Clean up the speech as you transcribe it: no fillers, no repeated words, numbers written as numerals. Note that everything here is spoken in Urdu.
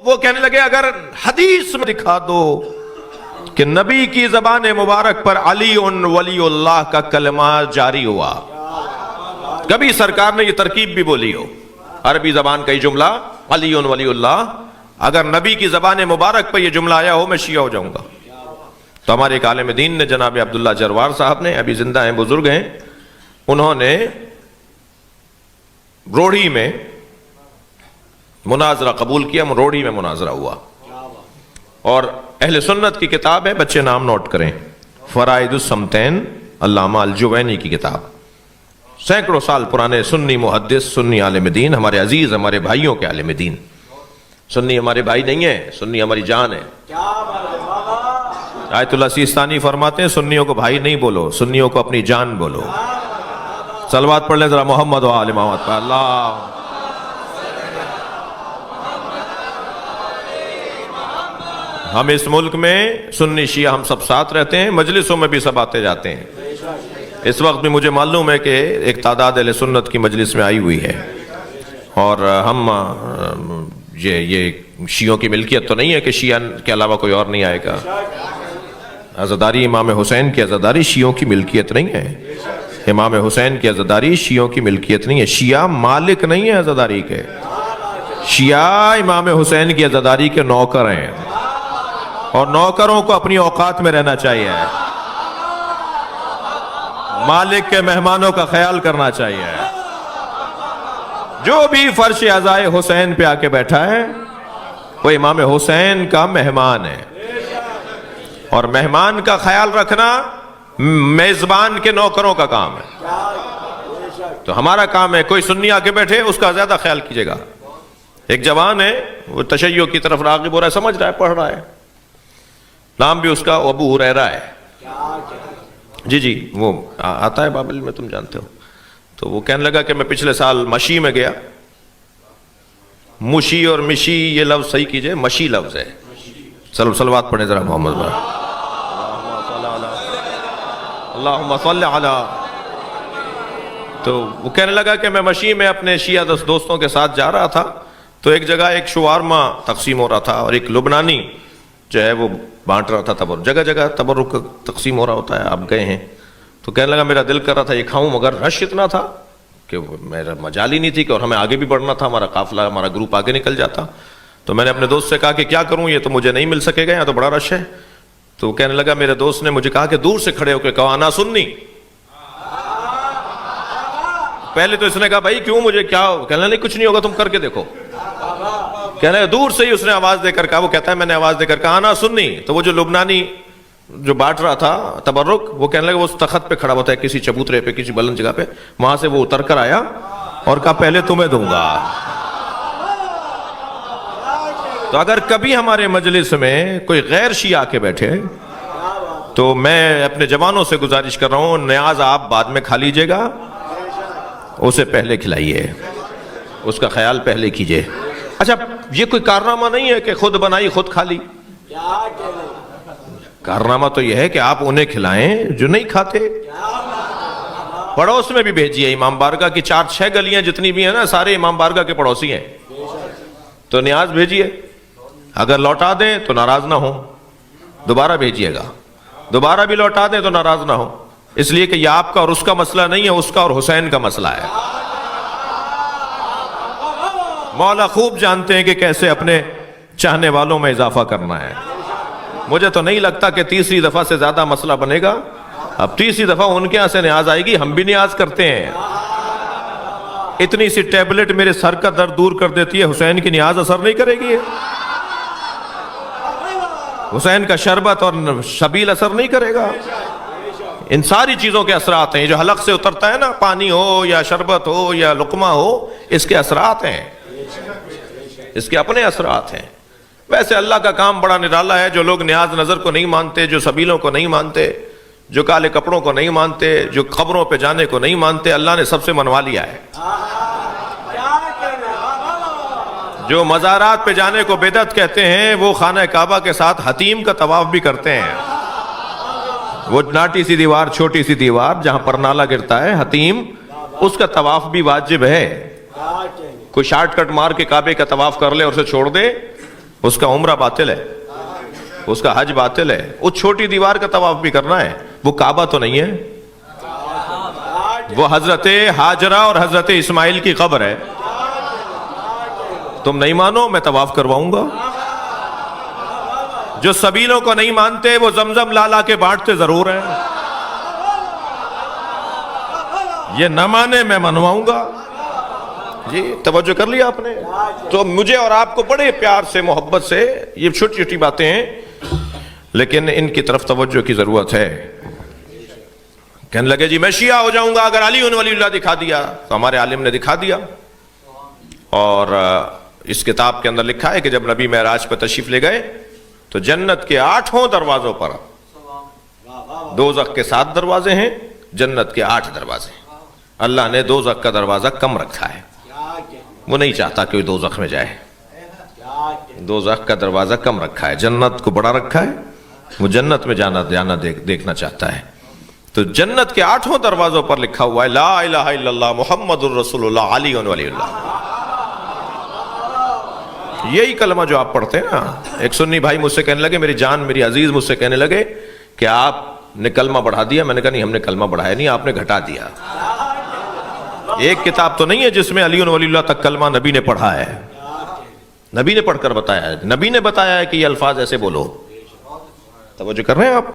وہ کہنے لگے اگر حدیث میں دکھا دو کہ نبی کی زبان مبارک پر علی ولی اللہ کا کلمہ جاری ہوا، کبھی سرکار نے یہ ترکیب بھی بولی ہو، عربی زبان کا یہ جملہ علی ولی اللہ، اگر نبی کی زبان مبارک پر یہ جملہ آیا ہو میں شیعہ ہو جاؤں گا۔ تو ہمارے ایک عالم دین نے جناب عبداللہ جروار صاحب نے، ابھی زندہ ہیں، بزرگ ہیں، انہوں نے روڑی میں مناظرہ قبول کیا، روڑی میں مناظرہ ہوا، اور اہل سنت کی کتاب ہے، بچے نام نوٹ کریں، فرائض السمتین، علامہ الجوینی کی کتاب، سینکڑوں سال پرانے سنی محدث، سنی عالم دین، ہمارے عزیز، ہمارے بھائیوں کے عالم دین۔ سنی ہمارے بھائی نہیں ہیں، سنی ہماری جان ہے۔ آیت اللہ سیستانی فرماتے ہیں سنیوں کو بھائی نہیں بولو، سنیوں کو اپنی جان بولو۔ صلوات پڑھ لیں ذرا محمد و آل محمد پر۔ اللہ ہم اس ملک میں سنی شیعہ ہم سب ساتھ رہتے ہیں، مجلسوں میں بھی سب آتے جاتے ہیں۔ اس وقت بھی مجھے معلوم ہے کہ ایک تعداد اہل سنت کی مجلس میں آئی ہوئی ہے، اور ہم یہ شیعوں کی ملکیت تو نہیں ہے کہ شیعہ کے علاوہ کوئی اور نہیں آئے گا۔ عزاداری امام حسین کی عزاداری شیعوں کی ملکیت نہیں ہے، امام حسین کی عزاداری شیعوں کی ملکیت نہیں ہے، شیعہ مالک نہیں ہے عزاداری کے، شیعہ امام حسین کی عزاداری کے نوکر ہیں، اور نوکروں کو اپنی اوقات میں رہنا چاہیے، مالک کے مہمانوں کا خیال کرنا چاہیے۔ جو بھی فرش عزائے حسین پہ آ کے بیٹھا ہے وہ امام حسین کا مہمان ہے، اور مہمان کا خیال رکھنا میزبان کے نوکروں کا کام ہے۔ تو ہمارا کام ہے کوئی سنی آ کے بیٹھے اس کا زیادہ خیال کیجیے گا۔ ایک جوان ہے وہ تشیع کی طرف راغب ہو رہا ہے، سمجھ رہا ہے، پڑھ رہا ہے، نام بھی اس کا ابو ہریرہ ہے، جی وہ آتا ہے بابل میں، تم جانتے ہو۔ تو وہ کہنے لگا کہ میں پچھلے سال مشی میں گیا، مشی اور مشی یہ لفظ صحیح کیجئے، مشی لفظ ہے، صلوات پڑھیں ذرا محمد پر، اللہم صلی علی۔ تو وہ کہنے لگا کہ میں مشی میں اپنے شیعہ دوستوں کے ساتھ جا رہا تھا، تو ایک جگہ ایک شوارما تقسیم ہو رہا تھا، اور ایک لبنانی جو ہے وہ بانٹ رہا تھا تبرک، جگہ جگہ تبرک تقسیم ہو رہا ہوتا ہے، آپ گئے ہیں۔ تو کہنے لگا میرا دل کر رہا تھا یہ کھاؤں، مگر رش اتنا تھا کہ میرا مجال ہی نہیں تھی، کہ اور ہمیں آگے بھی بڑھنا تھا، ہمارا قافلہ، ہمارا گروپ آگے نکل جاتا۔ تو میں نے اپنے دوست سے کہا کہ کیا کروں، یہ تو مجھے نہیں مل سکے گا، یہاں تو بڑا رش ہے۔ تو کہنے لگا میرے دوست نے مجھے کہا کہ دور سے کھڑے ہو کے کہو انا سنی۔ پہلے تو اس نے کہا بھائی کیوں، مجھے کیا، کہنے نہیں کچھ نہیں ہوگا، تم کر کے دیکھو۔ کہنے لگا دور سے ہی اس نے آواز دے کر کہا، وہ کہتا ہے میں نے آواز دے کر کہا انا سنی۔ تو وہ جو لبنانی جو بانٹ رہا تھا تبرک، وہ کہنے لگا وہ اس تخت پہ کھڑا ہوتا ہے کسی چبوترے پہ، کسی بلند جگہ پہ، وہاں سے وہ اتر کر آیا اور کہا پہلے تمہیں دوں گا۔ تو اگر کبھی ہمارے مجلس میں کوئی غیر شیعہ آ کے بیٹھے تو میں اپنے جوانوں سے گزارش کر رہا ہوں، نیاز آپ بعد میں کھا لیجئے گا، اسے پہلے کھلائیے، اس کا خیال پہلے کیجئے۔ اچھا یہ کوئی کارنامہ نہیں ہے کہ خود بنائی خود کھا لی، کارنامہ تو یہ ہے کہ آپ انہیں کھلائیں جو نہیں کھاتے۔ پڑوس میں بھی بھیجیے، امام بارگاہ کی 4-6 گلیاں جتنی بھی ہیں نا، سارے امام بارگاہ کے پڑوسی ہیں، تو نیاز بھیجیے، اگر لوٹا دیں تو ناراض نہ ہو، دوبارہ بھیجیے گا، دوبارہ بھی لوٹا دیں تو ناراض نہ ہو، اس لیے کہ یہ آپ کا اور اس کا مسئلہ نہیں ہے، اس کا اور حسین کا مسئلہ ہے۔ مولا خوب جانتے ہیں کہ کیسے اپنے چاہنے والوں میں اضافہ کرنا ہے۔ مجھے تو نہیں لگتا کہ تیسری دفعہ سے زیادہ مسئلہ بنے گا، اب تیسری دفعہ ان کے یہاں سے نیاز آئے گی، ہم بھی نیاز کرتے ہیں۔ اتنی سی ٹیبلٹ میرے سر کا درد دور کر دیتی ہے، حسین کی نیاز اثر نہیں کرے گی، حسین کا شربت اور شبیل اثر نہیں کرے گا۔ ان ساری چیزوں کے اثرات ہیں، جو حلق سے اترتا ہے نا، پانی ہو یا شربت ہو یا لقمہ ہو، اس کے اثرات ہیں، اس کے اپنے اثرات ہیں۔ ویسے اللہ کا کام بڑا نرالا ہے، جو لوگ نیاز نظر کو نہیں مانتے، جو سبیلوں کو نہیں مانتے، جو کالے کپڑوں کو نہیں مانتے، جو قبروں پہ جانے کو نہیں مانتے، اللہ نے سب سے منوا لیا ہے۔ جو مزارات پہ جانے کو بدعت کہتے ہیں، وہ خانہ کعبہ کے ساتھ حتیم کا طواف بھی کرتے ہیں۔ وہ ناٹی سی دیوار، چھوٹی سی دیوار جہاں پر نالا گرتا ہے، حتیم، اس کا طواف بھی واجب ہے۔ کوئی شارٹ کٹ مار کے کعبے کا طواف کر لے اور اسے چھوڑ دے، اس کا عمرہ باطل ہے, اس کا حج باطل ہے. اس چھوٹی دیوار کا طواف بھی کرنا ہے, وہ کعبہ تو نہیں ہے, وہ حضرت ہاجرہ اور حضرت اسماعیل کی قبر ہے. تم نہیں مانو, میں طواف کرواؤں گا. جو سبیلوں کو نہیں مانتے وہ زمزم لالا کے بانٹتے ضرور ہیں. یہ نہ مانے میں منواؤں گا. جی توجہ کر لیا آپ نے. تو مجھے اور آپ کو بڑے پیار سے محبت سے یہ چھوٹی چھوٹی باتیں ہیں, لیکن ان کی طرف توجہ کی ضرورت ہے. کہنے لگے جی میں شیعہ ہو جاؤں گا اگر علی ولی اللہ دکھا دیا. تو ہمارے عالم نے دکھا دیا, اور اس کتاب کے اندر لکھا ہے کہ جب نبی معراج پہ تشریف لے گئے تو جنت کے 8 دروازوں پر, دوزخ کے 7 دروازے ہیں, جنت کے 8 دروازے. اللہ نے دوزخ کا دروازہ کم رکھا ہے, وہ نہیں چاہتا کہ دوزخ میں جائے. دوزخ کا دروازہ کم رکھا ہے, جنت کو بڑا رکھا ہے, وہ جنت میں جانا دیکھنا چاہتا ہے. تو جنت کے 8 دروازوں پر لکھا ہوا ہے لا الہ الا اللہ محمد الرسول اللہ علی ولی اللہ. یہی کلمہ جو آپ پڑھتے ہیں نا. ایک سنی بھائی مجھ سے کہنے لگے, میری جان میری عزیز مجھ سے کہنے لگے کہ آپ نے کلمہ بڑھا دیا. میں نے کہا نہیں, ہم نے کلمہ بڑھایا نہیں, آپ نے گھٹا دیا. ایک کتاب تو نہیں ہے جس میں علی ولی اللہ تک کلمہ نبی نے پڑھا ہے, نبی نے پڑھ کر بتایا ہے, نبی نے بتایا ہے کہ یہ الفاظ ایسے بولو. توجہ کر رہے ہیں آپ؟